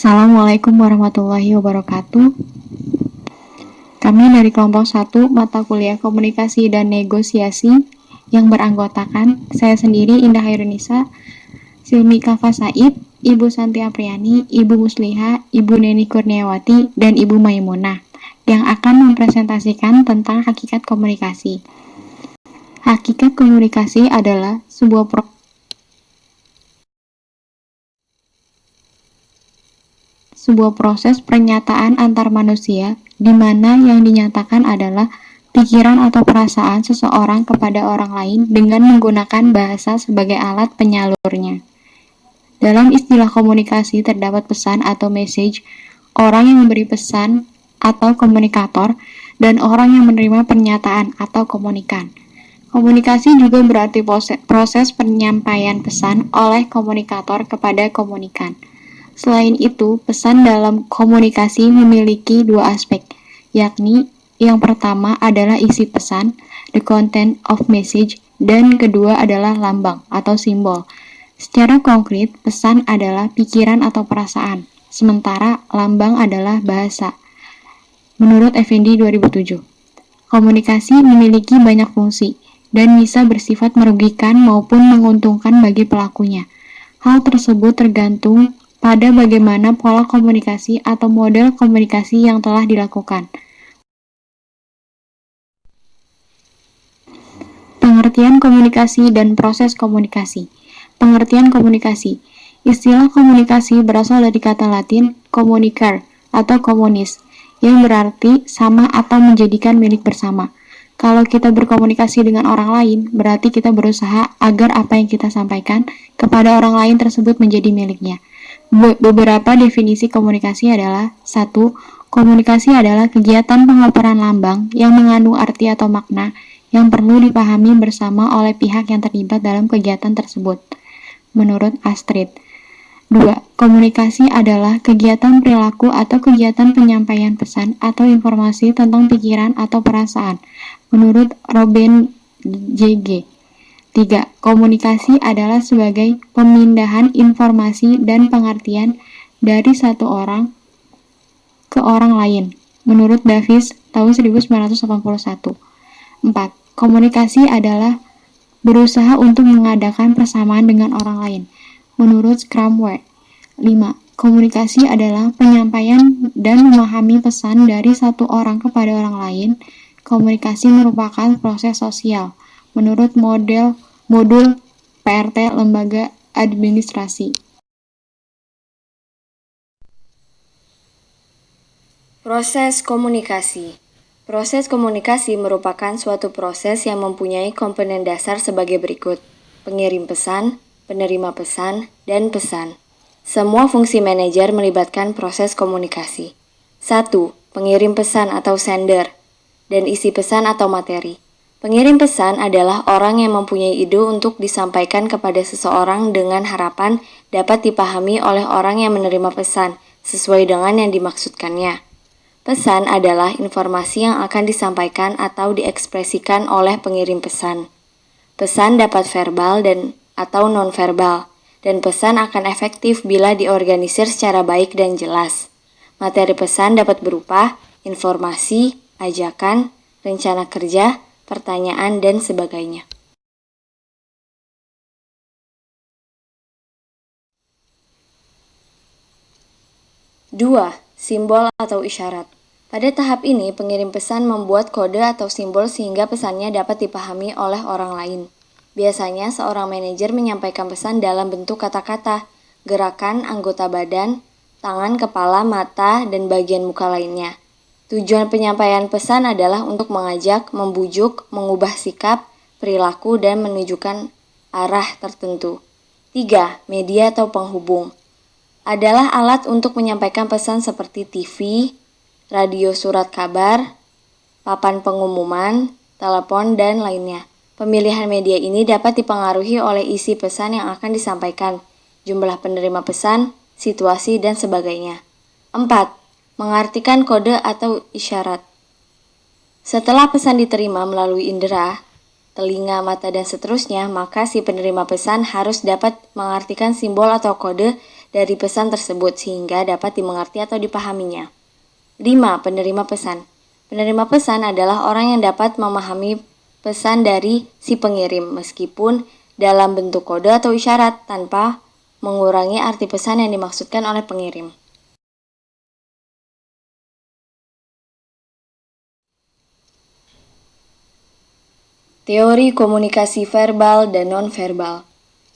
Assalamualaikum warahmatullahi wabarakatuh. Kami dari kelompok 1 mata kuliah komunikasi dan negosiasi yang beranggotakan saya sendiri Indah Hairunisa, Silmi Kafa Said, Ibu Santi Apriani, Ibu Musliha, Ibu Neni Kurniawati, dan Ibu Maimunah yang akan mempresentasikan tentang hakikat komunikasi. Hakikat komunikasi adalah sebuah proses pernyataan antar manusia di mana yang dinyatakan adalah pikiran atau perasaan seseorang kepada orang lain dengan menggunakan bahasa sebagai alat penyalurnya. Dalam istilah komunikasi terdapat pesan atau message, orang yang memberi pesan atau komunikator, dan orang yang menerima pernyataan atau komunikan. Komunikasi juga berarti proses penyampaian pesan oleh komunikator kepada komunikan. Selain itu, pesan dalam komunikasi memiliki dua aspek, yakni yang pertama adalah isi pesan, the content of message, dan kedua adalah lambang atau simbol. Secara konkret, pesan adalah pikiran atau perasaan, sementara lambang adalah bahasa. Menurut Effendi 2007, komunikasi memiliki banyak fungsi dan bisa bersifat merugikan maupun menguntungkan bagi pelakunya. Hal tersebut tergantung pada bagaimana pola komunikasi atau model komunikasi yang telah dilakukan. Pengertian komunikasi dan proses komunikasi. Pengertian komunikasi. Istilah komunikasi berasal dari kata Latin communicare atau communis, yang berarti sama atau menjadikan milik bersama. Kalau kita berkomunikasi dengan orang lain, berarti kita berusaha agar apa yang kita sampaikan kepada orang lain tersebut menjadi miliknya. Beberapa definisi komunikasi adalah: 1. Komunikasi adalah kegiatan pengoperan lambang yang mengandung arti atau makna yang perlu dipahami bersama oleh pihak yang terlibat dalam kegiatan tersebut. Menurut Astrid. 2. Komunikasi adalah kegiatan perilaku atau kegiatan penyampaian pesan atau informasi tentang pikiran atau perasaan. Menurut Robin J.G. 3. Komunikasi adalah sebagai pemindahan informasi dan pengertian dari satu orang ke orang lain. Menurut Davis tahun 1981. 4. Komunikasi adalah berusaha untuk mengadakan persamaan dengan orang lain. Menurut Cramwell. 5. Komunikasi adalah penyampaian dan memahami pesan dari satu orang kepada orang lain. Komunikasi merupakan proses sosial. Menurut modul PRT Lembaga Administrasi. Proses komunikasi. Proses komunikasi merupakan suatu proses yang mempunyai komponen dasar sebagai berikut: pengirim pesan, penerima pesan, dan pesan. Semua fungsi manajer melibatkan proses komunikasi. 1. Pengirim pesan atau sender, dan isi pesan atau materi. Pengirim pesan adalah orang yang mempunyai ide untuk disampaikan kepada seseorang dengan harapan dapat dipahami oleh orang yang menerima pesan sesuai dengan yang dimaksudkannya. Pesan adalah informasi yang akan disampaikan atau diekspresikan oleh pengirim pesan. Pesan dapat verbal atau non-verbal, dan pesan akan efektif bila diorganisir secara baik dan jelas. Materi pesan dapat berupa informasi, ajakan, rencana kerja, pertanyaan, dan sebagainya. Dua, simbol atau isyarat. Pada tahap ini, pengirim pesan membuat kode atau simbol sehingga pesannya dapat dipahami oleh orang lain. Biasanya, seorang manajer menyampaikan pesan dalam bentuk kata-kata, gerakan anggota badan, tangan, kepala, mata, dan bagian muka lainnya. Tujuan penyampaian pesan adalah untuk mengajak, membujuk, mengubah sikap, perilaku, dan menunjukkan arah tertentu. 3. Media atau penghubung adalah alat untuk menyampaikan pesan seperti TV, radio surat kabar, papan pengumuman, telepon, dan lainnya. Pemilihan media ini dapat dipengaruhi oleh isi pesan yang akan disampaikan, jumlah penerima pesan, situasi, dan sebagainya. 4. Mengartikan kode atau isyarat. Setelah pesan diterima melalui indera, telinga, mata, dan seterusnya, maka si penerima pesan harus dapat mengartikan simbol atau kode dari pesan tersebut sehingga dapat dimengerti atau dipahaminya. 5. Penerima pesan. Penerima pesan adalah orang yang dapat memahami pesan dari si pengirim meskipun dalam bentuk kode atau isyarat tanpa mengurangi arti pesan yang dimaksudkan oleh pengirim. Teori komunikasi verbal dan non-verbal.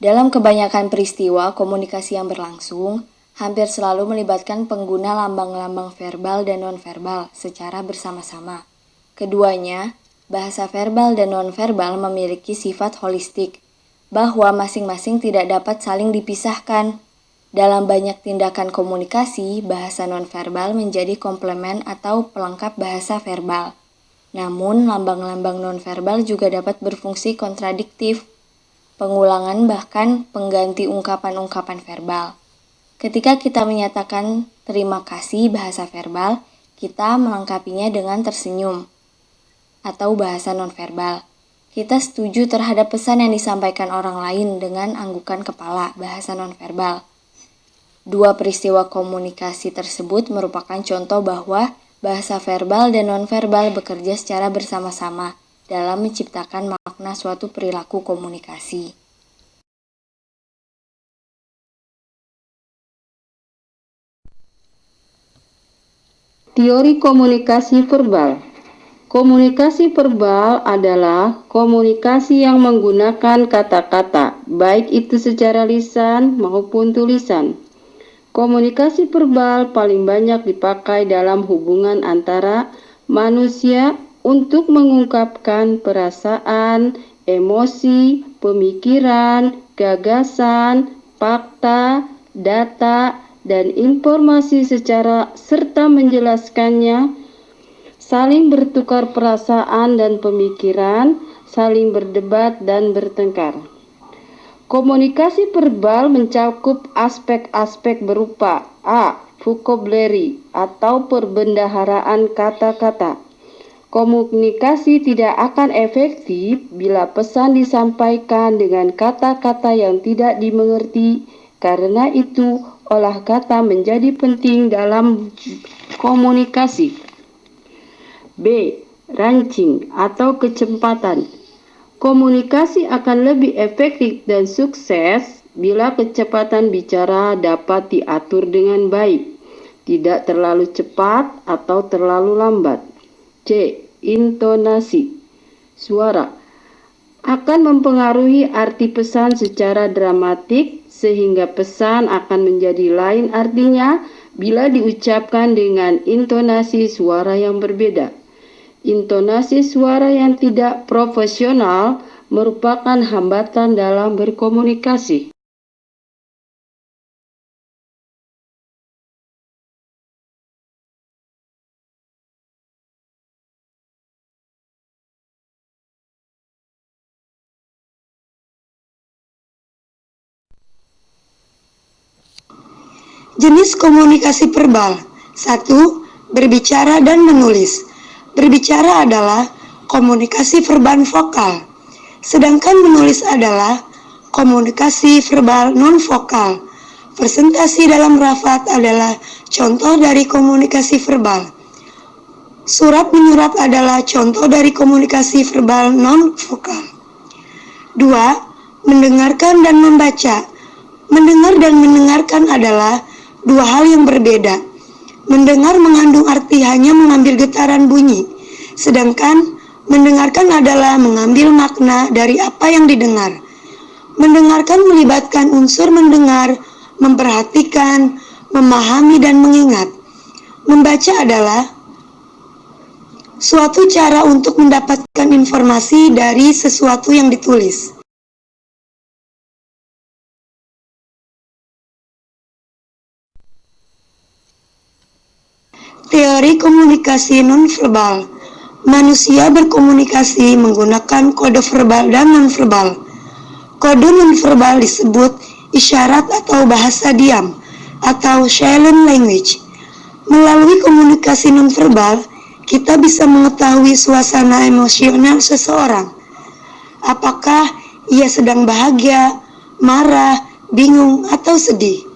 Dalam kebanyakan peristiwa komunikasi yang berlangsung, hampir selalu melibatkan pengguna lambang-lambang verbal dan non-verbal secara bersama-sama. Keduanya, bahasa verbal dan non-verbal memiliki sifat holistik, bahwa masing-masing tidak dapat saling dipisahkan. Dalam banyak tindakan komunikasi, bahasa non-verbal menjadi komplement atau pelengkap bahasa verbal. Namun, lambang-lambang non-verbal juga dapat berfungsi kontradiktif, pengulangan bahkan pengganti ungkapan-ungkapan verbal. Ketika kita menyatakan terima kasih bahasa verbal, kita melengkapinya dengan tersenyum atau bahasa non-verbal. Kita setuju terhadap pesan yang disampaikan orang lain dengan anggukan kepala, bahasa non-verbal. Dua peristiwa komunikasi tersebut merupakan contoh bahwa bahasa verbal dan non-verbal bekerja secara bersama-sama dalam menciptakan makna suatu perilaku komunikasi. Teori komunikasi verbal. Komunikasi verbal adalah komunikasi yang menggunakan kata-kata, baik itu secara lisan maupun tulisan. Komunikasi verbal paling banyak dipakai dalam hubungan antara manusia untuk mengungkapkan perasaan, emosi, pemikiran, gagasan, fakta, data, dan informasi serta menjelaskannya, saling bertukar perasaan dan pemikiran, saling berdebat dan bertengkar. Komunikasi verbal mencakup aspek-aspek berupa A. Vocabulary atau perbendaharaan kata-kata. Komunikasi tidak akan efektif bila pesan disampaikan dengan kata-kata yang tidak dimengerti. Karena itu, olah kata menjadi penting dalam komunikasi. B. Rancing atau kecepatan. Komunikasi akan lebih efektif dan sukses bila kecepatan bicara dapat diatur dengan baik, tidak terlalu cepat atau terlalu lambat. C. Intonasi. Suara akan mempengaruhi arti pesan secara dramatik sehingga pesan akan menjadi lain artinya bila diucapkan dengan intonasi suara yang berbeda. Intonasi suara yang tidak profesional merupakan hambatan dalam berkomunikasi. Jenis komunikasi verbal. 1. Berbicara dan menulis. Berbicara adalah komunikasi verbal vokal, sedangkan menulis adalah komunikasi verbal non-vokal. Presentasi dalam rapat adalah contoh dari komunikasi verbal. Surat menyurat adalah contoh dari komunikasi verbal non-vokal. 2. Mendengarkan dan membaca. Mendengar dan mendengarkan adalah dua hal yang berbeda. Mendengar mengandung arti hanya mengambil getaran bunyi, sedangkan mendengarkan adalah mengambil makna dari apa yang didengar. Mendengarkan melibatkan unsur mendengar, memperhatikan, memahami, dan mengingat. Membaca adalah suatu cara untuk mendapatkan informasi dari sesuatu yang ditulis. Teori komunikasi nonverbal. Manusia berkomunikasi menggunakan kode verbal dan nonverbal. Kode nonverbal disebut isyarat atau bahasa diam atau silent language. Melalui komunikasi nonverbal, kita bisa mengetahui suasana emosional seseorang. Apakah ia sedang bahagia, marah, bingung, atau sedih.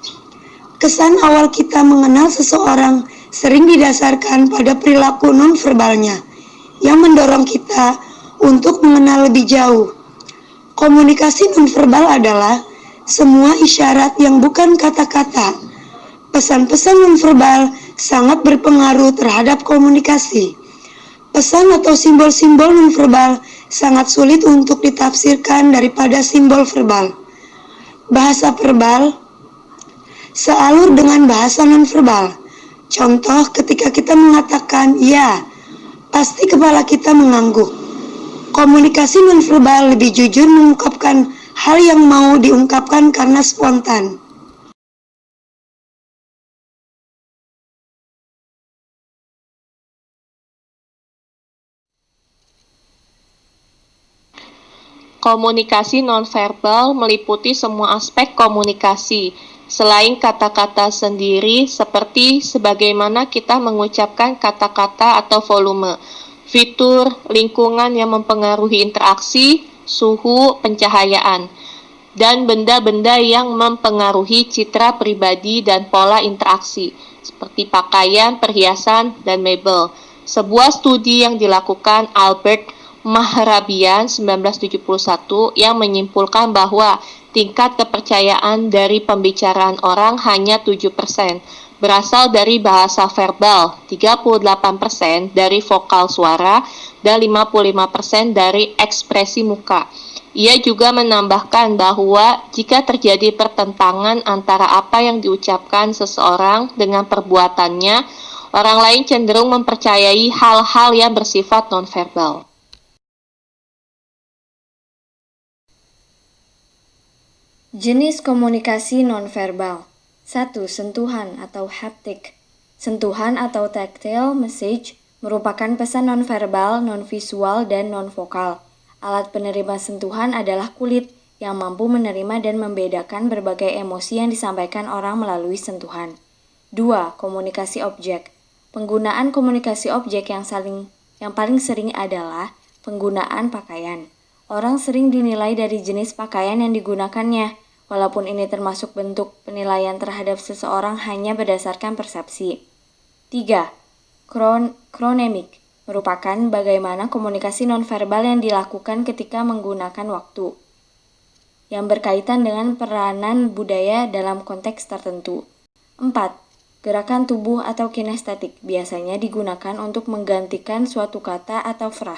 Kesan awal kita mengenal seseorang sering didasarkan pada perilaku nonverbalnya yang mendorong kita untuk mengenal lebih jauh. Komunikasi nonverbal adalah semua isyarat yang bukan kata-kata. Pesan-pesan nonverbal sangat berpengaruh terhadap komunikasi. Pesan atau simbol-simbol nonverbal sangat sulit untuk ditafsirkan daripada simbol verbal. Bahasa verbal sealur dengan bahasa nonverbal. Contoh, ketika kita mengatakan ya, pasti kepala kita mengangguk. Komunikasi nonverbal lebih jujur mengungkapkan hal yang mau diungkapkan karena spontan. Komunikasi nonverbal meliputi semua aspek komunikasi, selain kata-kata sendiri, seperti sebagaimana kita mengucapkan kata-kata atau volume, fitur, lingkungan yang mempengaruhi interaksi, suhu, pencahayaan, dan benda-benda yang mempengaruhi citra pribadi dan pola interaksi, seperti pakaian, perhiasan, dan mebel. Sebuah studi yang dilakukan Albert Mehrabian 1971 yang menyimpulkan bahwa tingkat kepercayaan dari pembicaraan orang hanya 7%, berasal dari bahasa verbal, 38% dari vokal suara, dan 55% dari ekspresi muka. Ia juga menambahkan bahwa jika terjadi pertentangan antara apa yang diucapkan seseorang dengan perbuatannya, orang lain cenderung mempercayai hal-hal yang bersifat nonverbal. Jenis komunikasi nonverbal. 1. Sentuhan atau haptik. Sentuhan atau tactile message merupakan pesan nonverbal, nonvisual, dan nonvokal. Alat penerima sentuhan adalah kulit yang mampu menerima dan membedakan berbagai emosi yang disampaikan orang melalui sentuhan. 2. Komunikasi objek. Penggunaan komunikasi objek yang paling sering adalah penggunaan pakaian. Orang sering dinilai dari jenis pakaian yang digunakannya, walaupun ini termasuk bentuk penilaian terhadap seseorang hanya berdasarkan persepsi. 3. Kronemik merupakan bagaimana komunikasi nonverbal yang dilakukan ketika menggunakan waktu, yang berkaitan dengan peranan budaya dalam konteks tertentu. 4. Gerakan tubuh atau kinestetik biasanya digunakan untuk menggantikan suatu kata atau frasa.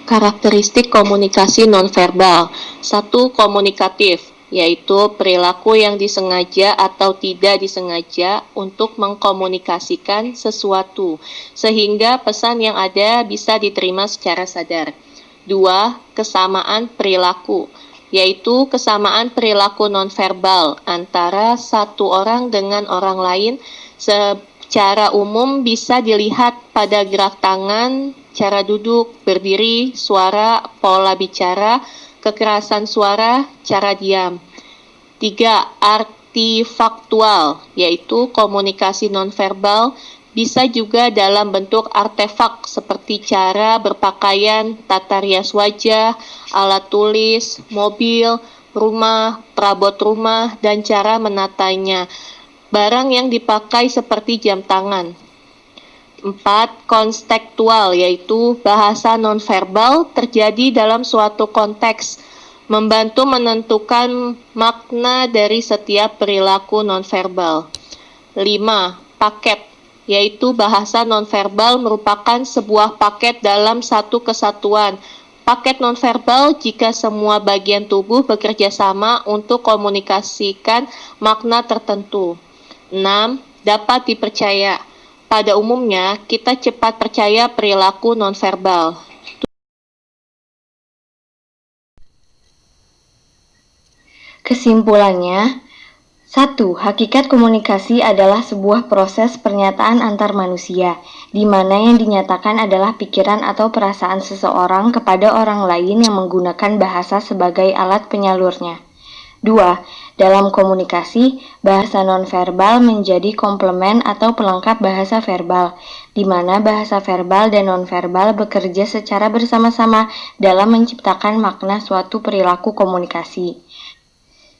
Karakteristik komunikasi nonverbal. 1. Komunikatif, yaitu perilaku yang disengaja atau tidak disengaja untuk mengkomunikasikan sesuatu, sehingga pesan yang ada bisa diterima secara sadar. 2. Kesamaan perilaku, yaitu kesamaan perilaku nonverbal antara satu orang dengan orang lain. Secara umum bisa dilihat pada gerak tangan, cara duduk, berdiri, suara, pola bicara, kekerasan suara, cara diam. 3. Artifaktual, yaitu komunikasi nonverbal bisa juga dalam bentuk artefak seperti cara berpakaian, tata rias wajah, alat tulis, mobil, rumah, perabot rumah, dan cara menatanya. Barang yang dipakai seperti jam tangan. 4. Konstekstual, yaitu bahasa nonverbal terjadi dalam suatu konteks, membantu menentukan makna dari setiap perilaku nonverbal. 5. Paket, yaitu bahasa nonverbal merupakan sebuah paket dalam satu kesatuan. Paket nonverbal jika semua bagian tubuh bekerja sama untuk komunikasikan makna tertentu. 6. Dapat dipercaya. Pada umumnya, kita cepat percaya perilaku nonverbal. Kesimpulannya, 1. Hakikat komunikasi adalah sebuah proses pernyataan antar manusia, di mana yang dinyatakan adalah pikiran atau perasaan seseorang kepada orang lain yang menggunakan bahasa sebagai alat penyalurnya. 2. Dalam komunikasi, bahasa nonverbal menjadi komplement atau pelengkap bahasa verbal, di mana bahasa verbal dan nonverbal bekerja secara bersama-sama dalam menciptakan makna suatu perilaku komunikasi.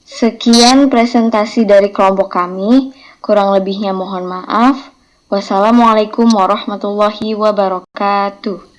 Sekian presentasi dari kelompok kami, kurang lebihnya mohon maaf. Wassalamualaikum warahmatullahi wabarakatuh.